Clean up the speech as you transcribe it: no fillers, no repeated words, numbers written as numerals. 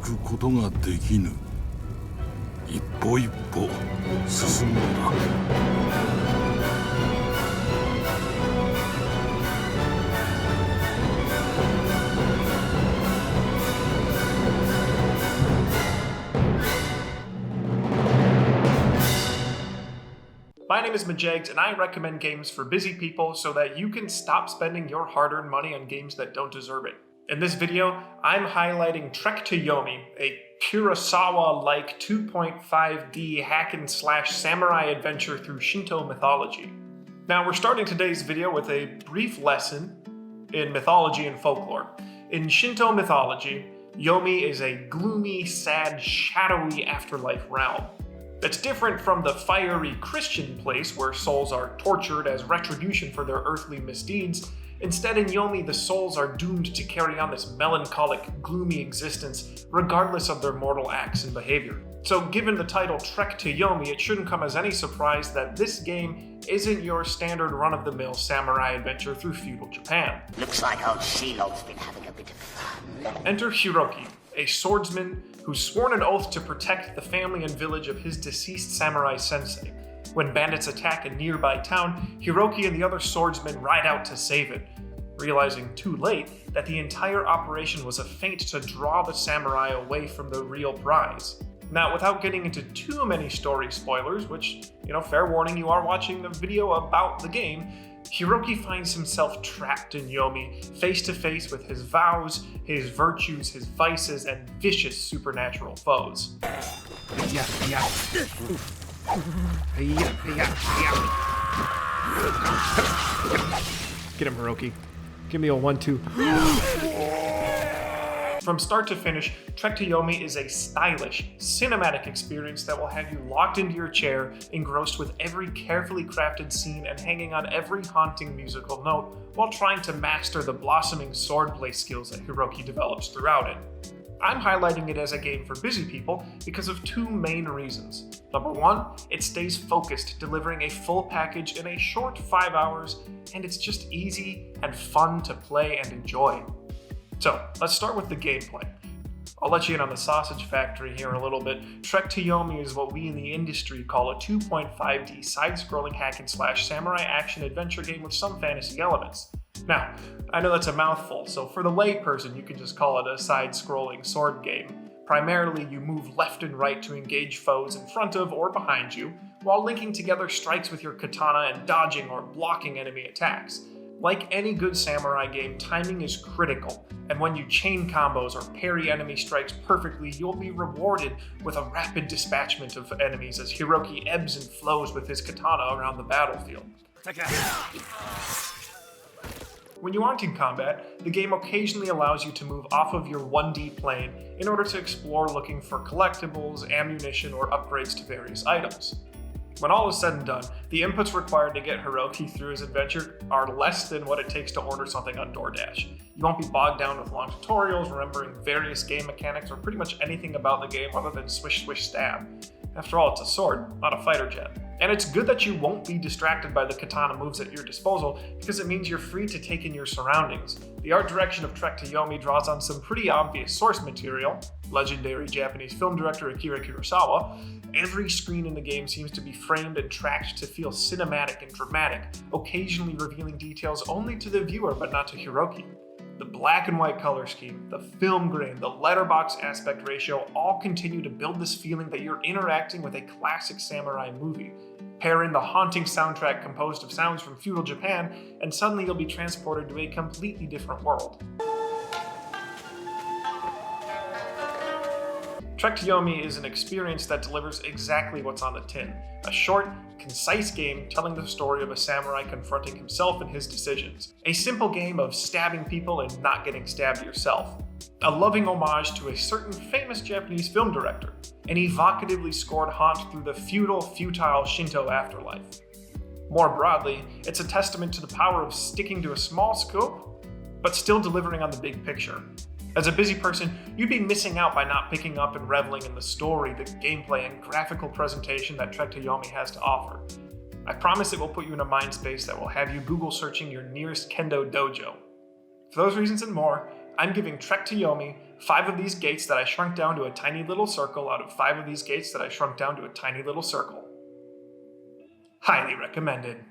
くことができぬ。一歩一歩進むのだ。My name is Majegs, and I recommend games for busy people so that you can stop spending your hard-earned money on games that don't deserve it. In this video, I'm highlighting Trek to Yomi, a Kurosawa-like 2.5D hack-and-slash samurai adventure through Shinto mythology. Now, we're starting today's video with a brief lesson in mythology and folklore. In Shinto mythology, Yomi is a gloomy, sad, shadowy afterlife realm. That's different from the fiery Christian place where souls are tortured as retribution for their earthly misdeeds. Instead, in Yomi, the souls are doomed to carry on this melancholic, gloomy existence regardless of their mortal acts and behavior. So given the title Trek to Yomi, it shouldn't come as any surprise that this game isn't your standard run-of-the-mill samurai adventure through feudal Japan. Looks like old Shiloh's been having a bit of fun. Enter Hiroki, a swordsman who's sworn an oath to protect the family and village of his deceased samurai sensei. When bandits attack a nearby town, Hiroki and the other swordsmen ride out to save it, realizing too late that the entire operation was a feint to draw the samurai away from the real prize. Now, without getting into too many story spoilers, which, fair warning, you are watching a video about the game, Hiroki finds himself trapped in Yomi, face to face with his vows, his virtues, his vices, and vicious supernatural foes. Get him, Hiroki. Give me a 1-2. From start to finish, Trek to Yomi is a stylish, cinematic experience that will have you locked into your chair, engrossed with every carefully crafted scene and hanging on every haunting musical note, while trying to master the blossoming swordplay skills that Hiroki develops throughout it. I'm highlighting it as a game for busy people because of two main reasons. Number one, it stays focused, delivering a full package in a short 5 hours, and it's just easy and fun to play and enjoy. So, let's start with the gameplay. I'll let you in on the sausage factory here in a little bit. Trek to Yomi is what we in the industry call a 2.5D side-scrolling hack-and-slash samurai action-adventure game with some fantasy elements. Now, I know that's a mouthful, so for the layperson, you can just call it a side-scrolling sword game. Primarily, you move left and right to engage foes in front of or behind you, while linking together strikes with your katana and dodging or blocking enemy attacks. Like any good samurai game, timing is critical, and when you chain combos or parry enemy strikes perfectly, you'll be rewarded with a rapid dispatchment of enemies as Hiroki ebbs and flows with his katana around the battlefield. When you aren't in combat, the game occasionally allows you to move off of your 1D plane in order to explore looking for collectibles, ammunition, or upgrades to various items. When all is said and done, the inputs required to get Hiroki through his adventure are less than what it takes to order something on DoorDash. You won't be bogged down with long tutorials, remembering various game mechanics, or pretty much anything about the game other than swish swish stab. After all, it's a sword, not a fighter jet. And it's good that you won't be distracted by the katana moves at your disposal, because it means you're free to take in your surroundings. The art direction of Trek to Yomi draws on some pretty obvious source material, legendary Japanese film director Akira Kurosawa. Every screen in the game seems to be framed and tracked to feel cinematic and dramatic, occasionally revealing details only to the viewer but not to Hiroki. The black and white color scheme, the film grain, the letterbox aspect ratio all continue to build this feeling that you're interacting with a classic samurai movie. Pair in the haunting soundtrack composed of sounds from feudal Japan, and suddenly you'll be transported to a completely different world. Trek to Yomi is an experience that delivers exactly what's on the tin. A short, concise game telling the story of a samurai confronting himself and his decisions. A simple game of stabbing people and not getting stabbed yourself. A loving homage to a certain famous Japanese film director. An evocatively scored haunt through the feudal, futile Shinto afterlife. More broadly, it's a testament to the power of sticking to a small scope, but still delivering on the big picture. As a busy person, you'd be missing out by not picking up and reveling in the story, the gameplay, and graphical presentation that Trek to Yomi has to offer. I promise it will put you in a mind space that will have you Google searching your nearest kendo dojo. For those reasons and more, I'm giving Trek to Yomi 5 of these gates that I shrunk down to a tiny little circle out of 5 of these gates that I shrunk down to a tiny little circle. Highly recommended.